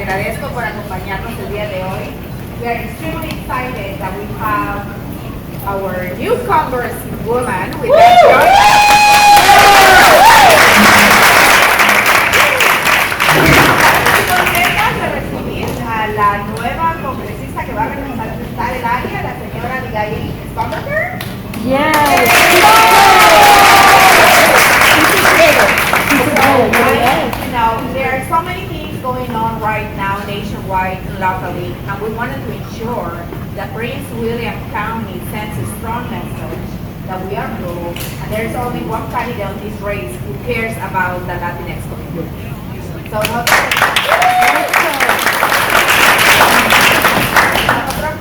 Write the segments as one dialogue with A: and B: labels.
A: agradezco por acompañarnos el día de hoy. We are extremely excited that we have our new Congresswoman with us joining us. De recibir a la nueva congresista que va a representar el área, la señora Abigail Spanberger.
B: Yes.
A: You know, there are so many things going on right now nationwide and locally, and we wanted to ensure that Prince William County sends a strong message that we are blue, and there's only one candidate on this race who cares about the Latinx community. So nosotros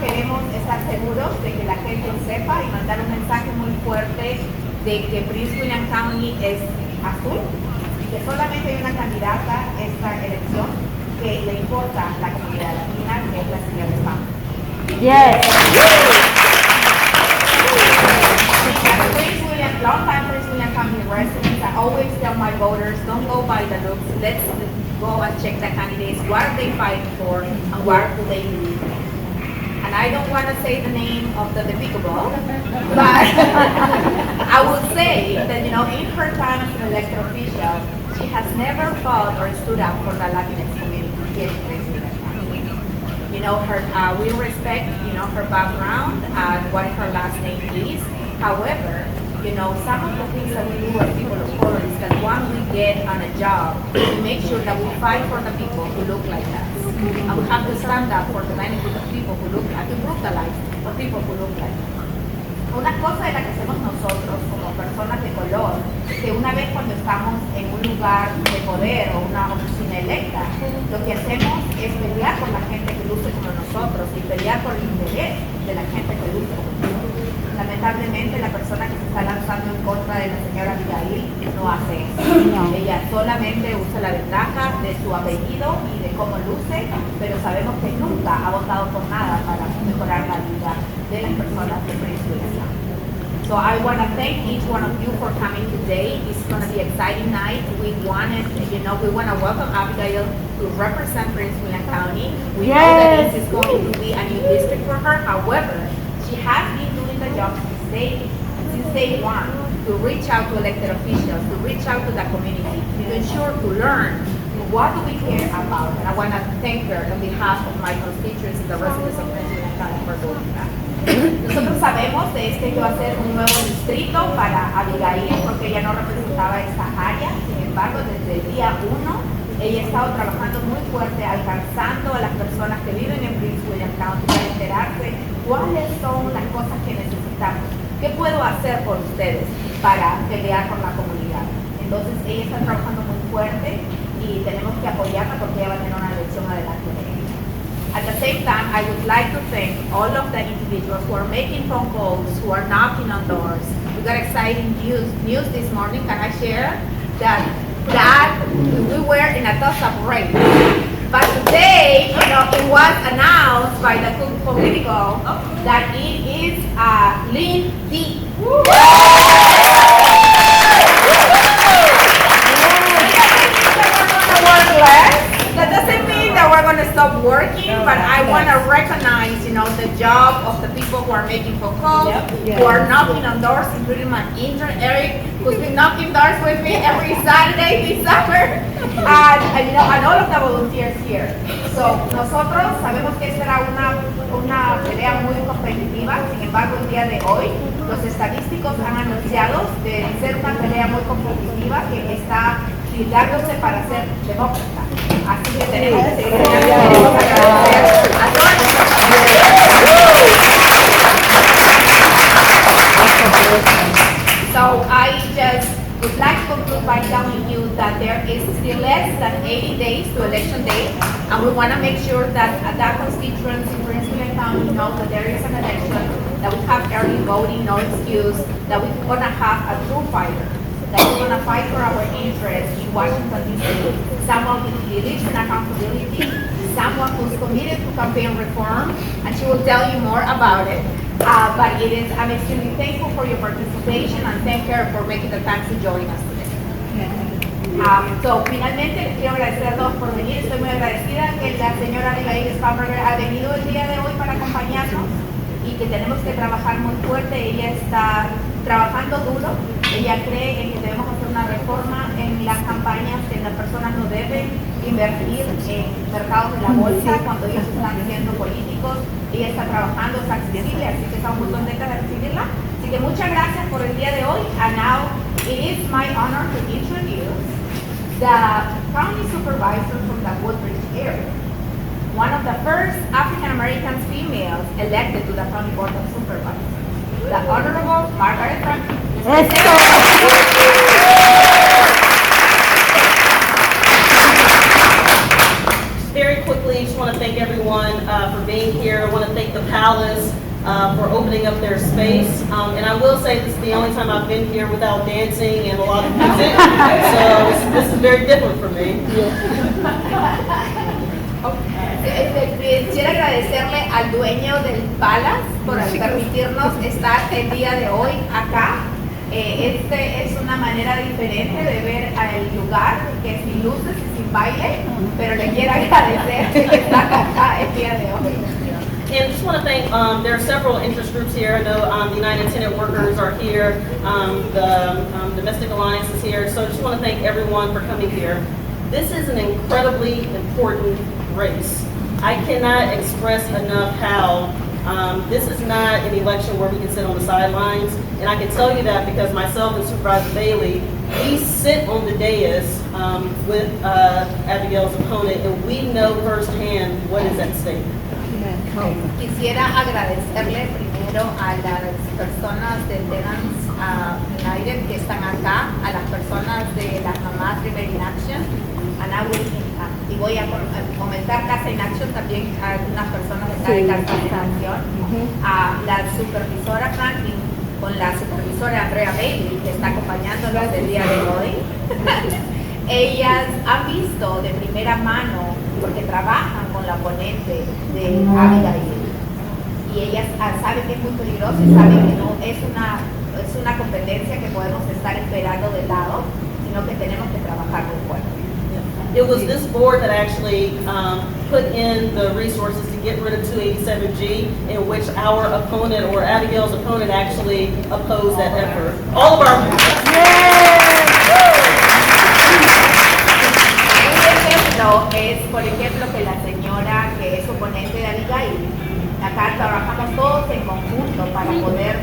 A: queremos estar seguros de que la gente sepa y mandar un mensaje muy fuerte de que Prince William County es azul y que solamente hay una candidata esta elección que le importa la comunidad latina, que es la señora Spanberger.
B: Yes.
A: Prince William, long-time Prince William County residents, I always tell my voters, don't go by the looks, let's go and check the candidates, what are they fighting for, and what do they believe in. And I don't want to say the name of the despicable, but I would say that, you know, in her time as an elected official, she has never fought or stood up for the Latinx community here in Prince William County. You know, we respect, you know, her background and what her last name is. However, you know, some of the things that we do as people of color is that when we get on a job, we make sure that we fight for the people who look like us. And we have to stand up for the benefit of people who look like, to improve the lives of people who look like us. Una cosa de la que hacemos nosotros como personas de color, que una vez cuando estamos en un lugar de poder o una oficina electa, lo que hacemos es pelear por la gente que luce como nosotros y pelear por el interés de la gente que luce como nosotros. Lamentablemente la persona que se está lanzando en contra de la señora Abigail no hace eso. No. Ella solamente usa la ventaja de su apellido y de cómo luce, pero sabemos que nunca ha votado por nada para mejorar la vida de las personas de Prince William. So I want to thank each one of you for coming today. It's going to be an exciting night. We want to welcome Abigail to represent Prince William County. We know that this is going to be a new district for her. However, she has been doing the job since day one to reach out to elected officials, to reach out to the community, to ensure to learn what do we care about. And I want to thank her on behalf of my constituents and the residents of Prince William County for doing that. Nosotros sabemos de este que va a ser un nuevo distrito para Abigail porque ella no representaba esta área. Sin embargo, desde el día 1 ella ha estado trabajando muy fuerte alcanzando a las personas que viven en Prince William County para enterarse cuáles son las cosas que necesitamos. ¿Qué puedo hacer por ustedes para pelear por la comunidad? Entonces ella está trabajando muy fuerte y tenemos que apoyarla porque ella va a tener una elección adelante de ella. At the same time, I would like to thank all of the individuals who are making phone calls, who are knocking on doors. We got exciting news this morning. Can I share that we were in a toss-up race? But today, you know, it was announced by the Politico that it is lean deep. That doesn't mean that we're going to stop working, but I want to recognize, you know, the job of the people who are making phone calls, who are knocking on doors, including my intern Eric, who's been knocking doors with me every Saturday this summer, and you know, and all of the volunteers here. So nosotros sabemos que esta era una pelea muy competitiva. Sin embargo, el día de hoy los estadísticos han anunciado de ser una pelea muy competitiva que está tildándose para ser demócrata. Así que tenemos que seguir agradecer a todas So I just would like to conclude by telling you that there is still less than 80 days to election day, and we want to make sure that that constituents in Prince William County know that there is an election, that we have early voting, no excuse, that we're going to have a true fighter, that we're going to fight for our interests in Washington, D.C., someone who believes in accountability, someone who's committed to campaign reform, and she will tell you more about it. But I'm extremely thankful for your participation and thank her for making the time to join us today. Finalmente les quiero agradecer a todos por venir. Estoy muy agradecida que la señora Abigail Spanberger ha venido el día de hoy para acompañarnos y que tenemos que trabajar muy fuerte. Ella está trabajando duro. Ella cree en que debemos hacer una reforma en las campañas, que las personas no deben invertir en mercados de la bolsa cuando ellos están siendo políticos. Ella está trabajando, está accesible, así que estamos muy contentas de recibirla. Así que muchas gracias por el día de hoy. And now it is my honor to introduce the county supervisor from the Woodbridge area. One of the first African American females elected to the county board of supervisors. The Honorable Margaret Franklin.
C: Very quickly, just want to thank everyone for being here. I want to thank the Palace for opening up their space. And I will say this is the only time I've been here without dancing and a lot of music. So this is very different for me.
A: Quisiera agradecerle al dueño del Palace por permitirnos estar el día de hoy acá. Este es una manera diferente de ver el lugar, que es sin luces y sin baile, pero le quiero agradecer que está acá el día de hoy.
C: And just want to thank, there are several interest groups here. I know the United Tenant Workers are here, the Domestic Alliance is here, so just want to thank everyone for coming here. This is an incredibly important race. I cannot express enough how this is not an election where we can sit on the sidelines, and I can tell you that because myself and Supervisor Bailey, we sit on the dais with Abigail's opponent, and we know firsthand what is at stake.
A: Quisiera agradecerle primero a las personas de Tenants United que están acá, a las personas de las mamás River in Action, y voy a comentar Casa in Action también a algunas personas de Casa in Acción, a la supervisora Franklin con la supervisora Andrea Bailey que está acompañándonos el día de hoy. Ellas han visto de primera mano, porque trabajan con la oponente de Abigail, y ellas saben que es muy peligroso y saben que no es una competencia que podemos estar esperando de lado, sino que tenemos que trabajar muy fuerte.
C: It was this board that actually put in the resources to get rid of 287G, in which our opponent or Abigail's opponent actually opposed that effort. All of our
A: es, por ejemplo, que la señora que es oponente de Abigail, acá trabajamos todos en conjunto para poder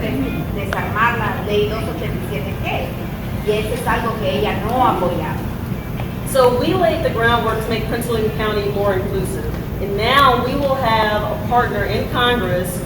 A: desarmar la ley 287G, y eso es algo que ella no apoya.
C: So we laid the groundwork to make Prince William County more inclusive. And now we will have a partner in Congress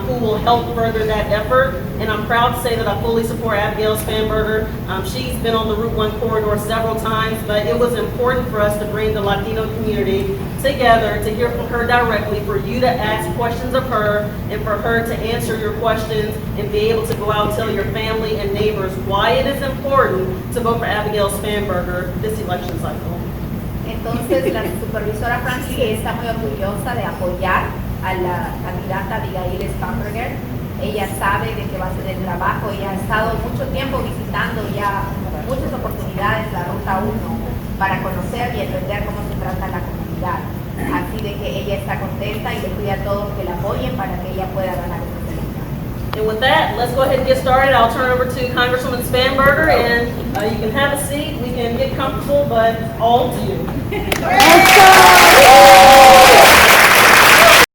C: who will help further that effort. And I'm proud to say that I fully support Abigail Spanberger. She's been on the Route 1 corridor several times, but it was important for us to bring the Latino community together to hear from her directly, for you to ask questions of her, and for her to answer your questions and be able to go out and tell your family and neighbors why it is important to vote for Abigail Spanberger this election cycle.
A: Entonces, la supervisora Franklin está muy orgullosa de apoyar a la candidata Abigail Spanberger. Ella sabe de que va a hacer el trabajo. Ella ha estado mucho tiempo visitando ya muchas oportunidades la Ruta 1 para conocer y entender cómo se trata la comunidad. Así de que ella está contenta y le pide a todos que la apoyen para que ella pueda ganar esta elección.
C: And with that, let's go ahead and get started. I'll turn over to Congresswoman Spanberger, and you can have a seat. We can get comfortable, but all to you.